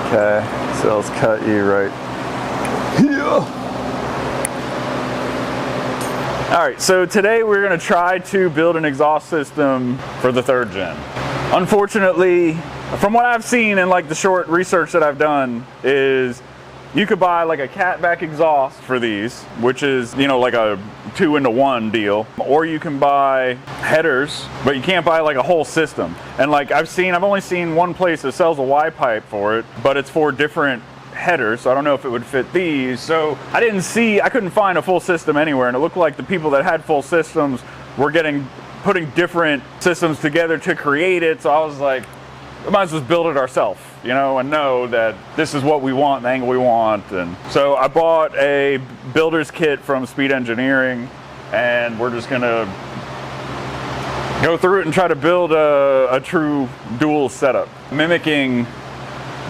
Okay, so let's cut you right here. All right, so today we're gonna try to build an exhaust system for the 3rd gen. Unfortunately, from what I've seen and like the short research that I've done, is you could buy like a catback exhaust for these, which is, you know, like a 2-in-1 deal, or you can buy headers, but you can't buy like a whole system. And like I've only seen one place that sells a Y pipe for it, but it's for different headers, so I don't know if it would fit these. So I couldn't find a full system anywhere, and it looked like the people that had full systems were putting different systems together to create it. So I was like, we might as well build it ourselves, you know, and know that this is what we want, the angle we want. And so I bought a builder's kit from Speed Engineering, and we're just gonna go through it and try to build a true dual setup, mimicking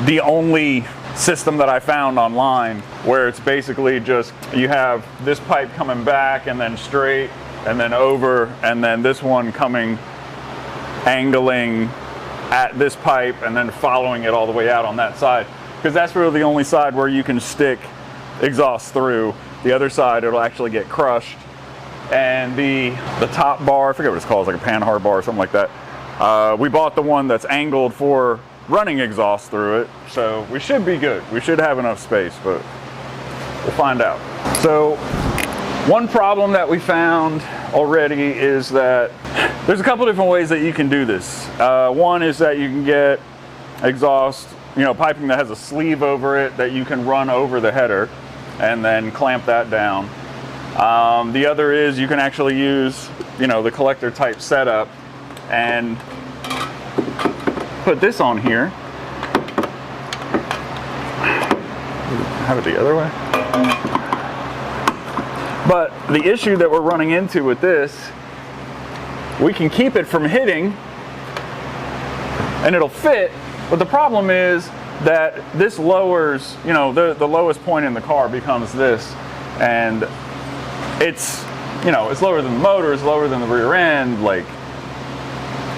the only system that I found online, where it's basically just you have this pipe coming back and then straight and then over, and then this one coming angling at this pipe and then following it all the way out on that side, because that's really the only side where you can stick exhaust through. The other side, it'll actually get crushed. And the top bar, I forget what it's called, it's like a panhard bar or something like that. We bought the one that's angled for running exhaust through it, so we should be good. We should have enough space, but we'll find out. So one problem that we found already is that there's a couple different ways that you can do this. One is that you can get exhaust, you know, piping that has a sleeve over it that you can run over the header and then clamp that down. The other is you can actually use, you know, the collector type setup and put this on here. Have it the other way. But the issue that we're running into with this, we can keep it from hitting and it'll fit, but the problem is that this lowers, you know, the lowest point in the car becomes this, and it's, you know, it's lower than the motor, it's lower than the rear end, like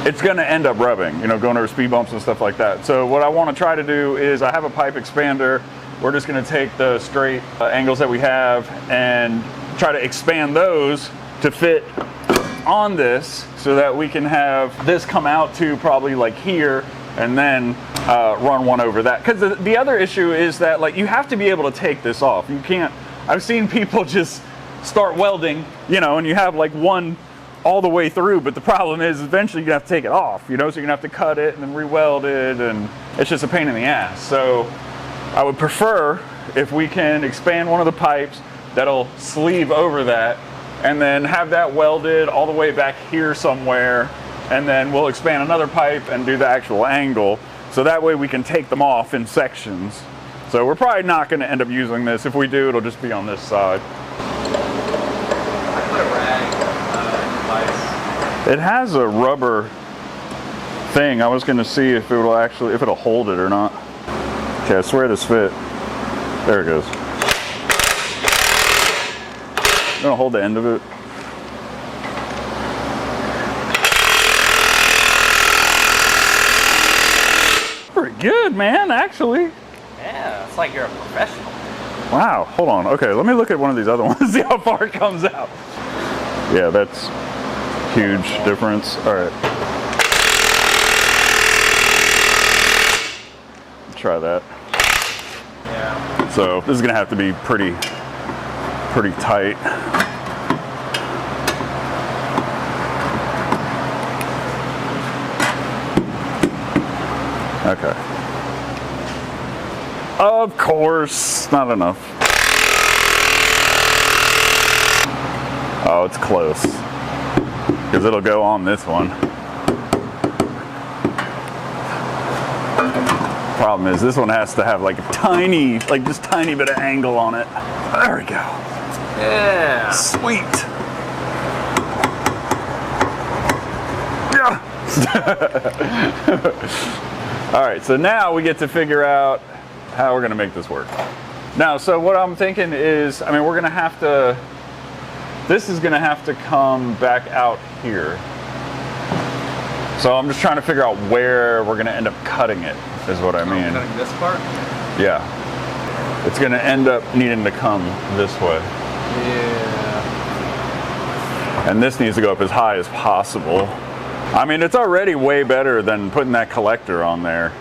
it's gonna end up rubbing, you know, going over speed bumps and stuff like that. So what I wanna try to do is, I have a pipe expander. We're just gonna take the straight angles that we have and try to expand those to fit on this, so that we can have this come out to probably like here, and then run one over that. Because the other issue is that, like, you have to be able to take this off. You can't, I've seen people just start welding, you know, and you have like one all the way through, but the problem is eventually you're gonna have to take it off, you know, so you're gonna have to cut it and then re-weld it, and it's just a pain in the ass. So I would prefer if we can expand one of the pipes that'll sleeve over that, and then have that welded all the way back here somewhere, and then we'll expand another pipe and do the actual angle, so that way we can take them off in sections. So we're probably not gonna end up using this. If we do, it'll just be on this side. It has a rubber thing. I was gonna see if it'll hold it or not. Okay, I swear this fit. There it goes. I'm gonna hold the end of it. Pretty good, man, actually. Yeah, it's like you're a professional. Wow, hold on. Okay, let me look at one of these other ones, see how far it comes out. Yeah, that's huge difference. All right. Try that. Yeah. So this is gonna have to be pretty tight. Okay. Of course, not enough. Oh, it's close. Because it'll go on this one. Problem is, this one has to have like a tiny, like just tiny bit of angle on it. There we go. Yeah. Sweet. Yeah. All right, so now we get to figure out how we're gonna make this work. Now, so what I'm thinking is, I mean, we're gonna have to, this is gonna have to come back out here. So I'm just trying to figure out where we're gonna end up cutting it. is what I mean. Cutting this part? Yeah. It's gonna end up needing to come this way. Yeah. And this needs to go up as high as possible. I mean, it's already way better than putting that collector on there,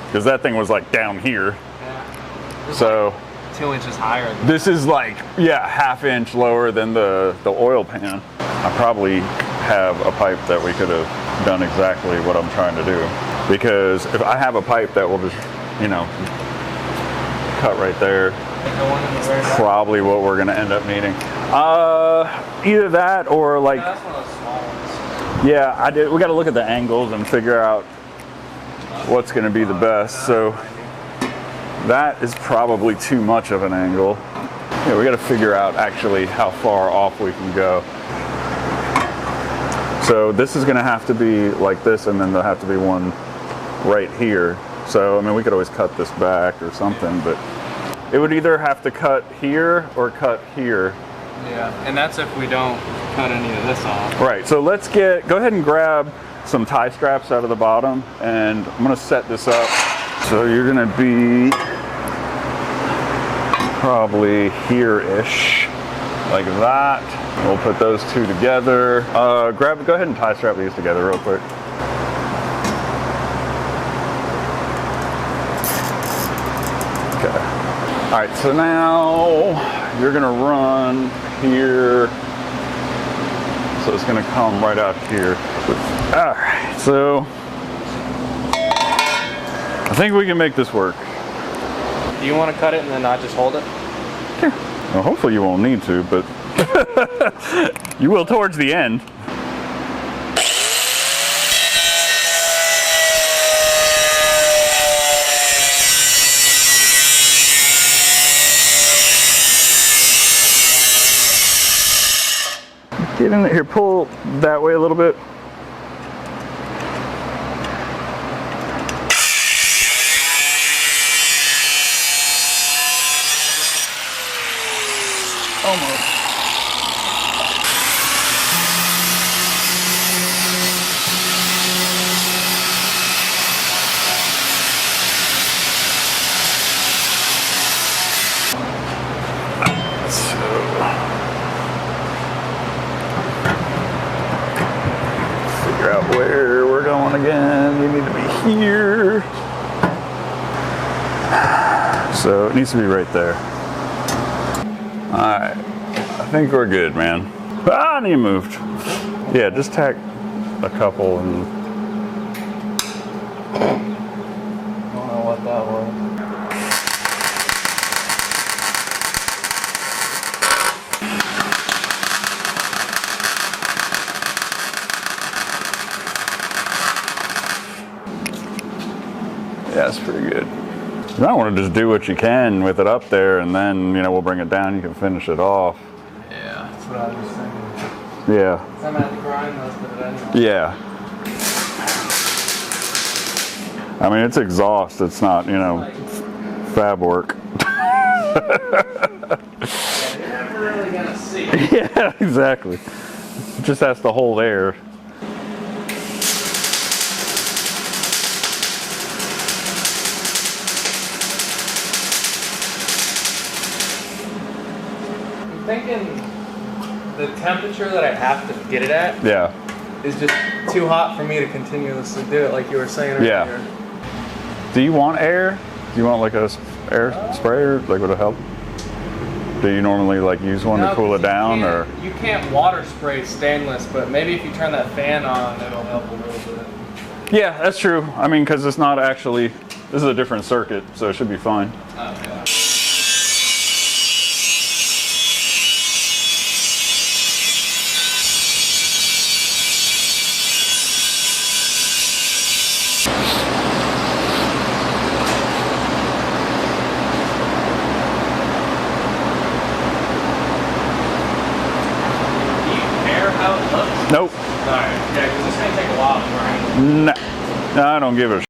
because that thing was like down here. Yeah. So like 2 inches higher. this is like, yeah, ½ inch lower than the oil pan. I probably have a pipe that we could have done exactly what I'm trying to do. Because if I have a pipe that will just, you know, cut right there, probably what we're gonna end up needing. Either that or like, Yeah, that's one of those small ones. yeah, we gotta look at the angles and figure out what's gonna be the best. So that is probably too much of an angle. Yeah, we gotta figure out actually how far off we can go. So this is gonna have to be like this, and then there'll have to be one right here. So, I mean, we could always cut this back or something, but it would either have to cut here or cut here. Yeah, and that's if we don't cut any of this off. Right, so let's go ahead and grab some tie straps out of the bottom, and I'm gonna set this up. So you're gonna be probably here-ish, like that. We'll put those two together. Go ahead and tie strap these together real quick. Okay. All right, so now you're gonna run here. So it's gonna come right out here. All right, so I think we can make this work. Do you want to cut it and then not just hold it? Yeah. Well, hopefully you won't need to, but you will towards the end. Get in here, pull that way a little bit. Almost. Figure out where we're going again. We need to be here. So it needs to be right there. Alright, I think we're good, man. Ah, I need moved. Yeah, just tack a couple and... I don't know what that was. Yeah, that's pretty good. You might want to just do what you can with it up there, and then, you know, we'll bring it down, you can finish it off. Yeah, that's what I was thinking. Yeah. So I'm at the grind most of it anyway. Yeah. I mean, it's exhaust, it's not, you know, fab work. Yeah, you're never really gonna see it. Yeah, exactly. It just has to hold air. I'm thinking the temperature that I have to get it at Yeah. is just too hot for me to continuously do it, like you were saying earlier. Yeah. Do you want air? Do you want like a air sprayer? Like, would it help? Do you normally like use one to cool it down, or? You can't water spray stainless, but maybe if you turn that fan on, it'll help a little bit. Yeah, that's true. I mean, because it's not actually, this is a different circuit, so it should be fine. Oh, yeah. Nope. Alright, yeah, because it's going to take a while to grind. Nah. No, I don't give a sh**.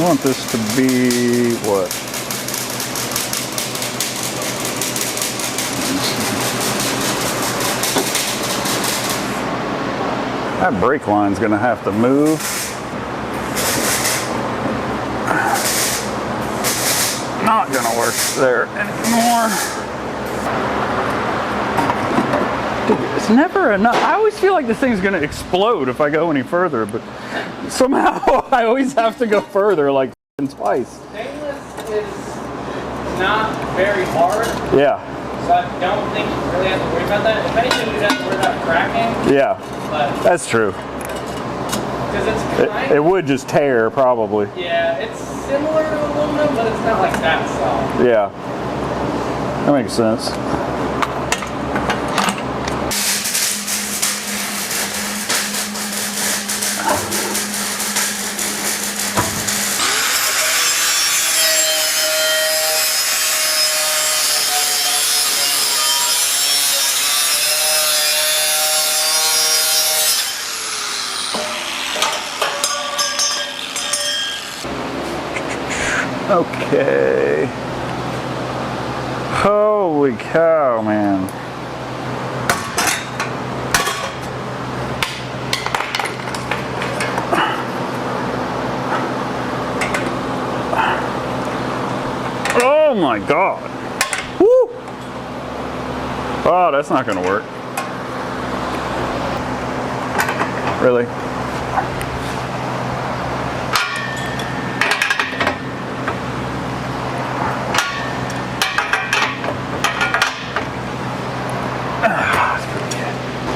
want this to be what? That brake line's gonna have to move. Not gonna work there anymore. Dude, it's never enough. I always feel like this thing's gonna explode if I go any further, but somehow I always have to go further, like twice. Stainless is not very hard. Yeah. So I don't think you really have to worry about that. If anything, you have to worry about cracking. Yeah. But that's true. Because it's kind it would just tear, probably. Yeah, it's similar to aluminum, but it's not like that soft. Yeah. That makes sense. Okay. Holy cow, man. Oh my God. Woo! Oh, that's not gonna work. Really?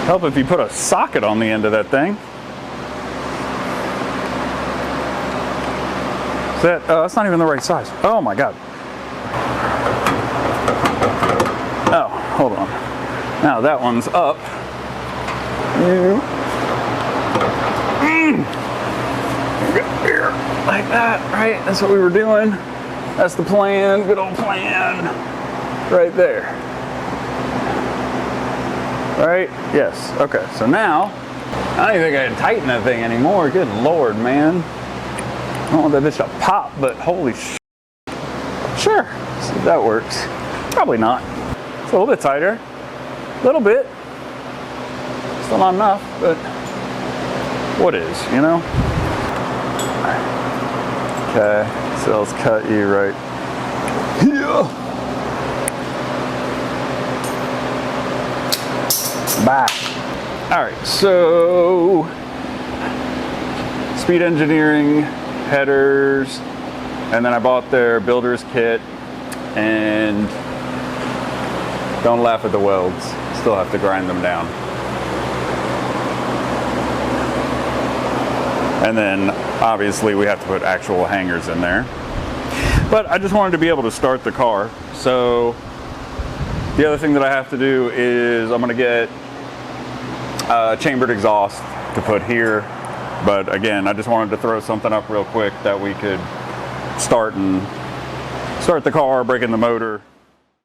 Help if you put a socket on the end of that thing. Is that, that's not even the right size. Oh my God. Oh, hold on. Now that one's up. Here, like that, right? That's what we were doing. That's the plan, good old plan. Right there. Right? Yes. Okay. So now, I don't even think I can tighten that thing anymore. Good Lord, man. I don't want that bitch to pop, but holy sh**. Sure. See if that works. Probably not. It's a little bit tighter. A little bit. Still not enough, but what is, you know? Okay. So let's cut you right here. Bye. All right, so Speed Engineering headers, and then I bought their builder's kit, and don't laugh at the welds, still have to grind them down. And then obviously we have to put actual hangers in there. But I just wanted to be able to start the car. So the other thing that I have to do is I'm gonna get chambered exhaust to put here, but again, I just wanted to throw something up real quick that we could start the car, break in the motor.